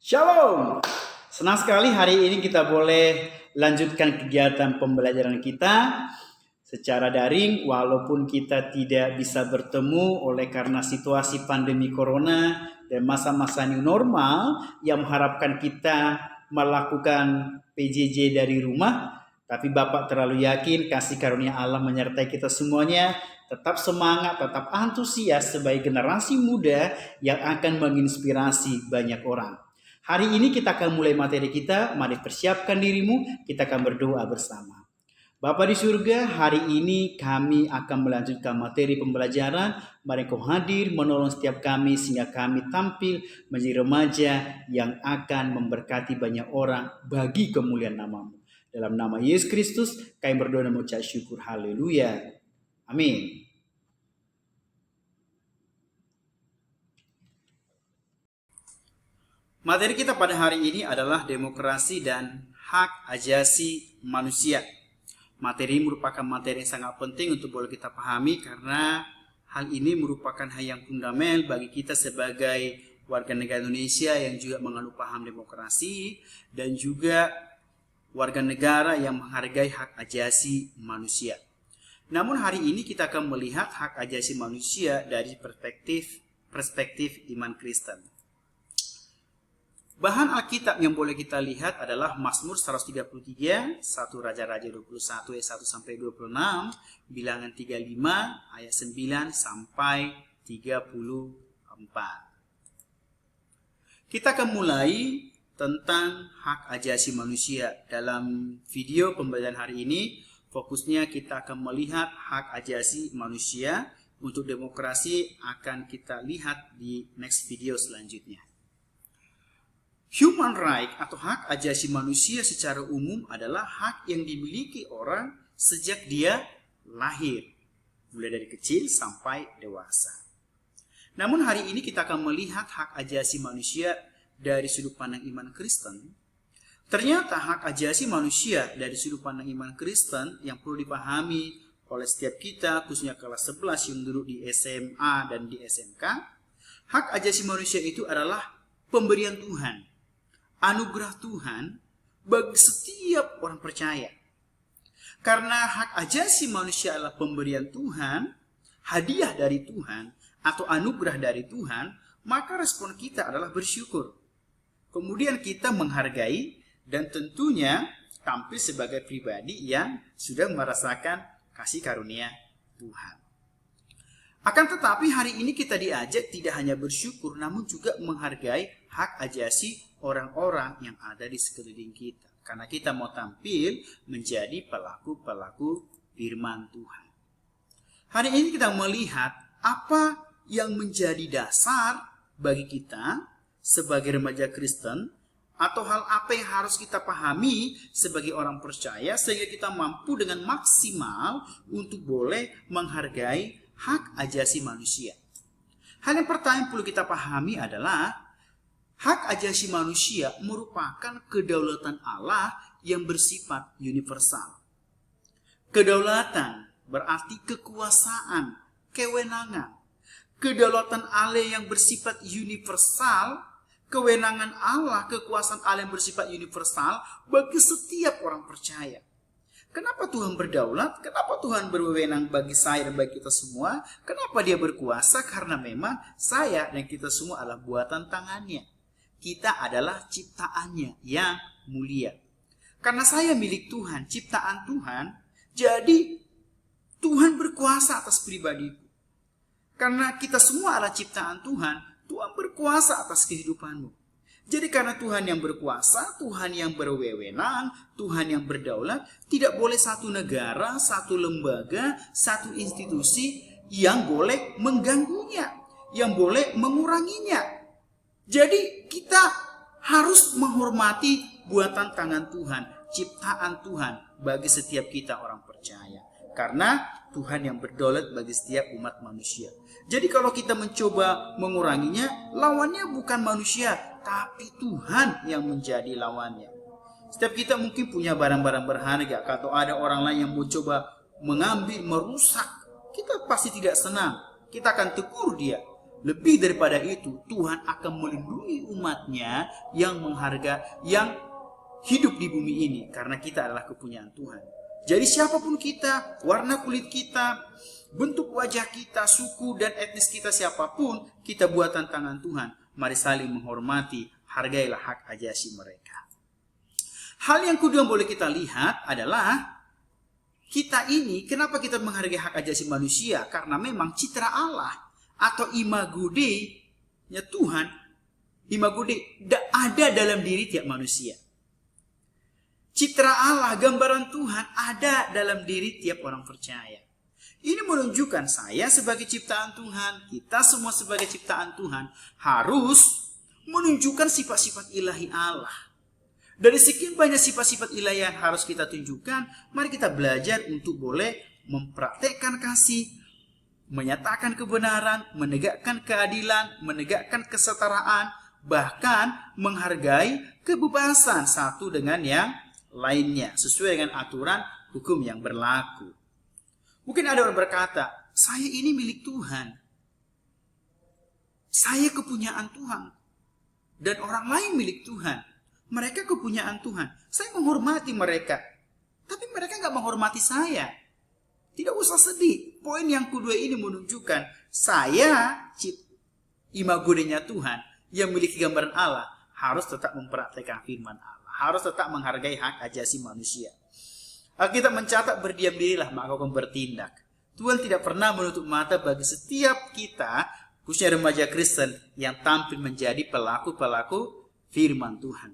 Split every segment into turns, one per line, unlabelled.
Shalom. Senang sekali hari ini kita boleh lanjutkan kegiatan pembelajaran kita secara daring walaupun kita tidak bisa bertemu oleh karena situasi pandemi corona dan masa-masa new normal yang mengharapkan kita melakukan PJJ dari rumah. Tapi Bapak terlalu yakin kasih karunia Allah menyertai kita semuanya. Tetap semangat, tetap antusias sebagai generasi muda yang akan menginspirasi banyak orang. Hari ini kita akan mulai materi kita. Mari persiapkan dirimu, kita akan berdoa bersama. Bapa di surga, hari ini kami akan melanjutkan materi pembelajaran. Mari Kau hadir menolong setiap kami sehingga kami tampil menjadi remaja yang akan memberkati banyak orang bagi kemuliaan nama-Mu. Dalam nama Yesus Kristus, kami berdoa dan mengucap syukur. Haleluya. Amin. Materi kita pada hari ini adalah demokrasi dan hak ajasi manusia. Materi merupakan materi yang sangat penting untuk boleh kita pahami karena hal ini merupakan hal yang fundamental bagi kita sebagai warga negara Indonesia yang juga menganut paham demokrasi dan juga warga negara yang menghargai hak ajasi manusia. Namun hari ini kita akan melihat hak ajasi manusia dari perspektif iman Kristen. Bahan Alkitab yang boleh kita lihat adalah Mazmur 133, 1 Raja-Raja 21 ayat 1 sampai 26, Bilangan 35 ayat 9 sampai 34. Kita akan mulai tentang hak ajasi manusia. Dalam video pembelajaran hari ini, fokusnya kita akan melihat hak ajasi manusia. Untuk demokrasi akan kita lihat di next video selanjutnya. Human right atau hak ajasi manusia secara umum adalah hak yang dimiliki orang sejak dia lahir, mulai dari kecil sampai dewasa. Namun hari ini kita akan melihat hak ajasi manusia dari sudut pandang iman Kristen. Ternyata hak ajasi manusia dari sudut pandang iman Kristen yang perlu dipahami oleh setiap kita, khususnya kelas 11 yang duduk di SMA dan di SMK, hak ajasi manusia itu adalah pemberian Tuhan. Anugerah Tuhan bagi setiap orang percaya. Karena hak ajasi manusia adalah pemberian Tuhan, hadiah dari Tuhan, atau anugerah dari Tuhan, maka respon kita adalah bersyukur. Kemudian kita menghargai dan tentunya tampil sebagai pribadi yang sudah merasakan kasih karunia Tuhan. Akan tetapi hari ini kita diajak tidak hanya bersyukur, namun juga menghargai hak ajasi orang-orang yang ada di sekeliling kita. Karena kita mau tampil menjadi pelaku-pelaku firman Tuhan. Hari ini kita melihat apa yang menjadi dasar bagi kita sebagai remaja Kristen, atau hal apa yang harus kita pahami sebagai orang percaya sehingga kita mampu dengan maksimal untuk boleh menghargai hak ajasi manusia. Hal yang pertama yang perlu kita pahami adalah hak ajasi manusia merupakan kedaulatan Allah yang bersifat universal. Kedaulatan berarti kekuasaan, kewenangan. Kedaulatan Allah yang bersifat universal, kewenangan Allah, kekuasaan Allah yang bersifat universal bagi setiap orang percaya. Kenapa Tuhan berdaulat? Kenapa Tuhan berwenang bagi saya dan bagi kita semua? Kenapa Dia berkuasa? Karena memang saya dan kita semua adalah buatan tangannya. Kita adalah ciptaannya yang mulia. Karena saya milik Tuhan, ciptaan Tuhan, jadi Tuhan berkuasa atas pribadiku. Karena kita semua adalah ciptaan Tuhan, Tuhan berkuasa atas kehidupanmu. Jadi karena Tuhan yang berkuasa, Tuhan yang berwenang, Tuhan yang berdaulat, tidak boleh satu negara, satu lembaga, satu institusi yang boleh mengganggunya, yang boleh menguranginya. Jadi kita harus menghormati buatan tangan Tuhan, ciptaan Tuhan bagi setiap kita orang percaya. Karena Tuhan yang berdaulat bagi setiap umat manusia. Jadi kalau kita mencoba menguranginya, lawannya bukan manusia, tapi Tuhan yang menjadi lawannya. Setiap kita mungkin punya barang-barang berharga, atau ada orang lain yang mencoba mengambil, merusak. Kita pasti tidak senang. Kita akan tegur dia. Lebih daripada itu, Tuhan akan melindungi umatnya yang yang hidup di bumi ini, karena kita adalah kepunyaan Tuhan. Jadi siapapun kita, warna kulit kita, bentuk wajah kita, suku dan etnis kita siapapun, kita buatan tangan Tuhan. Mari saling menghormati, hargailah hak ajasi mereka. Hal yang kedua yang boleh kita lihat adalah kita ini, kenapa kita menghargai hak ajasi manusia? Karena memang citra Allah atau imago Dei-nya Tuhan, imago Dei ada dalam diri tiap manusia. Citra Allah, gambaran Tuhan ada dalam diri tiap orang percaya. Ini menunjukkan saya sebagai ciptaan Tuhan, kita semua sebagai ciptaan Tuhan harus menunjukkan sifat-sifat ilahi Allah. Dari sekian banyak sifat-sifat ilahi yang harus kita tunjukkan, mari kita belajar untuk boleh mempraktekkan kasih, menyatakan kebenaran, menegakkan keadilan, menegakkan kesetaraan, bahkan menghargai kebebasan satu dengan yang lainnya sesuai dengan aturan hukum yang berlaku. Mungkin ada orang berkata, saya ini milik Tuhan, saya kepunyaan Tuhan, dan orang lain milik Tuhan, mereka kepunyaan Tuhan. Saya menghormati mereka, tapi mereka nggak menghormati saya. Tidak usah sedih. Poin yang kedua ini menunjukkan saya imago Dei-nya Tuhan yang memiliki gambaran Allah harus tetap mempraktikkan firman Allah, harus tetap menghargai hak ajasi manusia. Kita mencatat, berdiam dirilah maka akan bertindak. Tuhan tidak pernah menutup mata bagi setiap kita, khususnya remaja Kristen, yang tampil menjadi pelaku-pelaku firman Tuhan.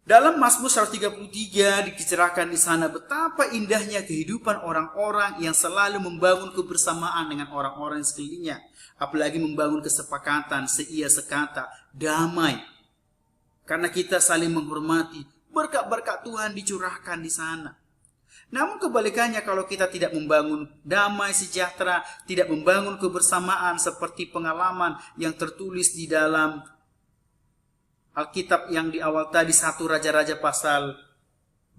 Dalam Mazmur 133 diceritakan di sana betapa indahnya kehidupan orang-orang yang selalu membangun kebersamaan dengan orang-orang sekelilingnya, apalagi membangun kesepakatan, seia sekata, damai. Karena kita saling menghormati, berkat-berkat Tuhan dicurahkan di sana. Namun kebalikannya, kalau kita tidak membangun damai sejahtera, tidak membangun kebersamaan seperti pengalaman yang tertulis di dalam Alkitab yang di awal tadi, 1 Raja-Raja pasal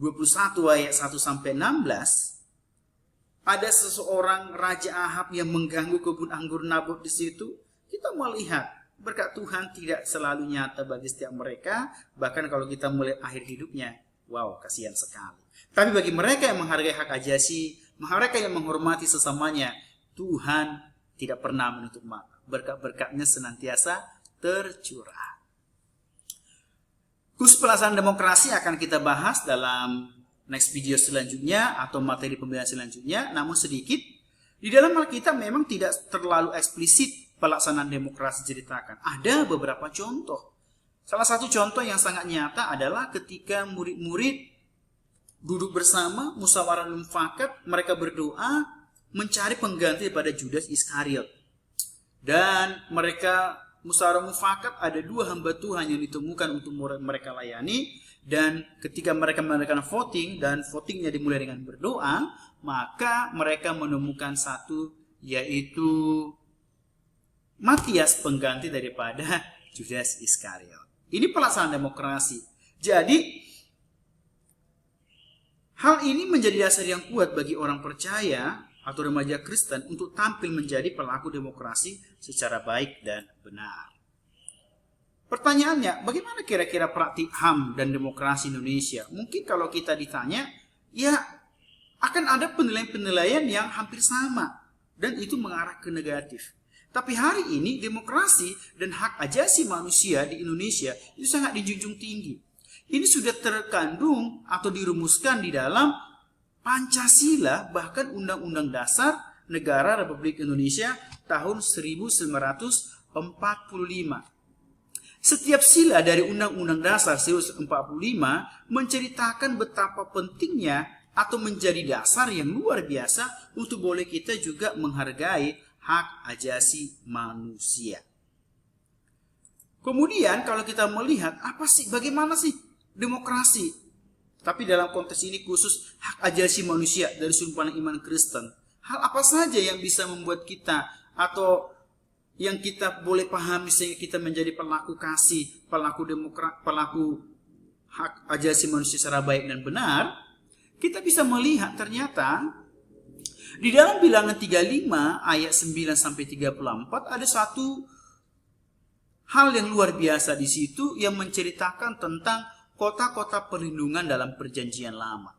21 ayat 1 sampai 16, ada seseorang Raja Ahab yang mengganggu kebun anggur Nabot di situ. Kita melihat berkat Tuhan tidak selalu nyata bagi setiap mereka, bahkan kalau kita melihat akhir hidupnya, wow, kasihan sekali. Tapi bagi mereka yang menghargai hak ajasi, mereka yang menghormati sesamanya, Tuhan tidak pernah menutup mata. Berkat-berkatnya senantiasa tercurah. Khusus pelaksanaan demokrasi akan kita bahas dalam next video selanjutnya atau materi pembelajaran selanjutnya. Namun sedikit, di dalam Alkitab memang tidak terlalu eksplisit pelaksanaan demokrasi diceritakan. Ada beberapa contoh. Salah satu contoh yang sangat nyata adalah ketika murid-murid duduk bersama, musyawarah mufakat, mereka berdoa mencari pengganti pada Judas Iskariot. Dan mereka musyawarah mufakat, ada 2 hamba Tuhan yang ditemukan untuk mereka layani. Dan ketika mereka melakukan voting, dan votingnya dimulai dengan berdoa, maka mereka menemukan satu, yaitu Matias, pengganti daripada Judas Iskariot. Ini pelaksanaan demokrasi. Jadi hal ini menjadi dasar yang kuat bagi orang percaya atau remaja Kristen untuk tampil menjadi pelaku demokrasi secara baik dan benar. Pertanyaannya, bagaimana kira-kira praktik HAM dan demokrasi Indonesia? Mungkin kalau kita ditanya, ya akan ada penilaian-penilaian yang hampir sama dan itu mengarah ke negatif. Tapi hari ini demokrasi dan hak ajasi manusia di Indonesia itu sangat dijunjung tinggi. Ini sudah terkandung atau dirumuskan di dalam Pancasila, bahkan Undang-Undang Dasar Negara Republik Indonesia tahun 1945. Setiap sila dari Undang-Undang Dasar 1945 menceritakan betapa pentingnya atau menjadi dasar yang luar biasa untuk boleh kita juga menghargai hak ajasi manusia. Kemudian kalau kita melihat bagaimana sih demokrasi? Tapi dalam konteks ini khusus hak ajasi manusia dari sudut pandang iman Kristen. Hal apa saja yang bisa membuat kita atau yang kita boleh pahami sehingga kita menjadi pelaku kasih, pelaku hak ajasi manusia secara baik dan benar? Kita bisa melihat ternyata Di dalam Bilangan 35 ayat 9 sampai 34 ada satu hal yang luar biasa di situ yang menceritakan tentang kota-kota perlindungan dalam Perjanjian Lama.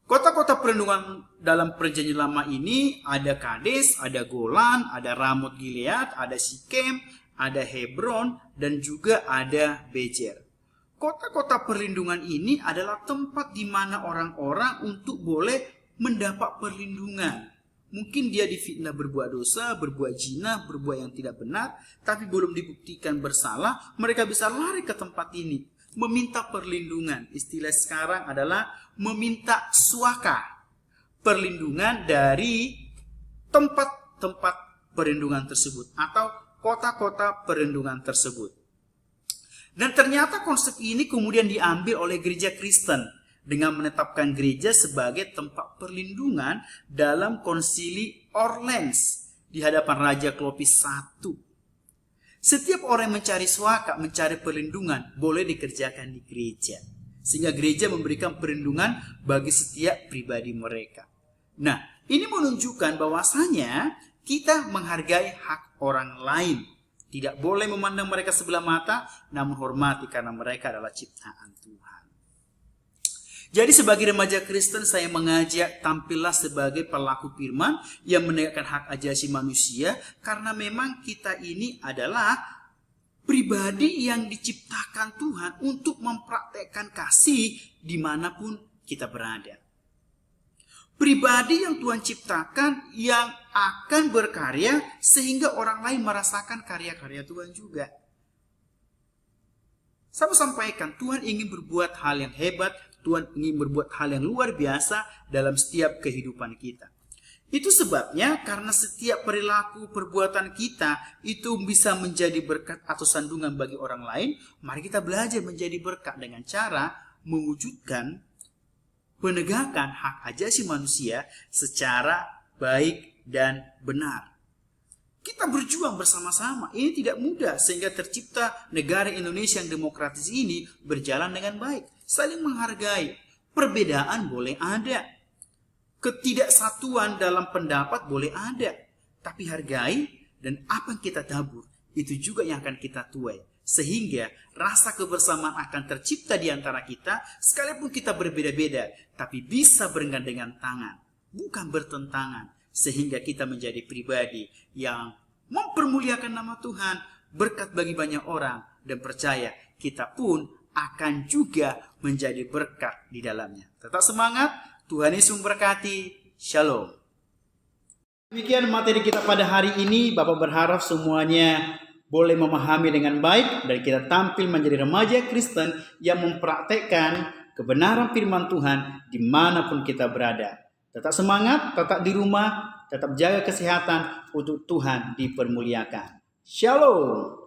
Kota-kota perlindungan dalam Perjanjian Lama ini ada Kades, ada Golan, ada Ramot Gilead, ada Sikem, ada Hebron, dan juga ada Bejer. Kota-kota perlindungan ini adalah tempat di mana orang-orang untuk boleh mendapat perlindungan. Mungkin dia difitnah berbuat dosa, berbuat zina, berbuat yang tidak benar, tapi belum dibuktikan bersalah, mereka bisa lari ke tempat ini, meminta perlindungan. Istilah sekarang adalah meminta suaka, perlindungan dari tempat-tempat perlindungan tersebut atau kota-kota perlindungan tersebut. Dan ternyata konsep ini kemudian diambil oleh gereja Kristen dengan menetapkan gereja sebagai tempat perlindungan dalam konsili Orleans di hadapan Raja Clovis I. Setiap orang yang mencari suaka, mencari perlindungan, boleh dikerjakan di gereja. Sehingga gereja memberikan perlindungan bagi setiap pribadi mereka. Nah, ini menunjukkan bahwasanya kita menghargai hak orang lain. Tidak boleh memandang mereka sebelah mata, namun hormati karena mereka adalah ciptaan Tuhan. Jadi sebagai remaja Kristen saya mengajak tampillah sebagai pelaku firman yang menegakkan hak asasi manusia. Karena memang kita ini adalah pribadi yang diciptakan Tuhan untuk mempraktekkan kasih dimanapun kita berada. Pribadi yang Tuhan ciptakan yang akan berkarya sehingga orang lain merasakan karya-karya Tuhan juga. Saya sampaikan, Tuhan ingin berbuat hal yang hebat, Tuhan ingin berbuat hal yang luar biasa dalam setiap kehidupan kita. Itu sebabnya karena setiap perilaku perbuatan kita itu bisa menjadi berkat atau sandungan bagi orang lain, mari kita belajar menjadi berkat dengan cara mewujudkan penegakan hak asasi manusia secara baik dan benar. Kita berjuang bersama-sama. Ini tidak mudah sehingga tercipta negara Indonesia yang demokratis ini berjalan dengan baik. Saling menghargai. Perbedaan boleh ada. Ketidaksatuan dalam pendapat boleh ada. Tapi hargai dan apa yang kita tabur itu juga yang akan kita tuai. Sehingga rasa kebersamaan akan tercipta di antara kita, sekalipun kita berbeda-beda, tapi bisa bergandengan tangan, bukan bertentangan. Sehingga kita menjadi pribadi yang mempermuliakan nama Tuhan, berkat bagi banyak orang, dan percaya kita pun akan juga menjadi berkat di dalamnya. Tetap semangat, Tuhan Yesus memberkati. Shalom. Demikian materi kita pada hari ini. Bapak berharap semuanya boleh memahami dengan baik dan kita tampil menjadi remaja Kristen yang mempraktekkan kebenaran firman Tuhan dimanapun kita berada. Tetap semangat, tetap di rumah, tetap jaga kesehatan untuk Tuhan dipermuliakan. Shalom.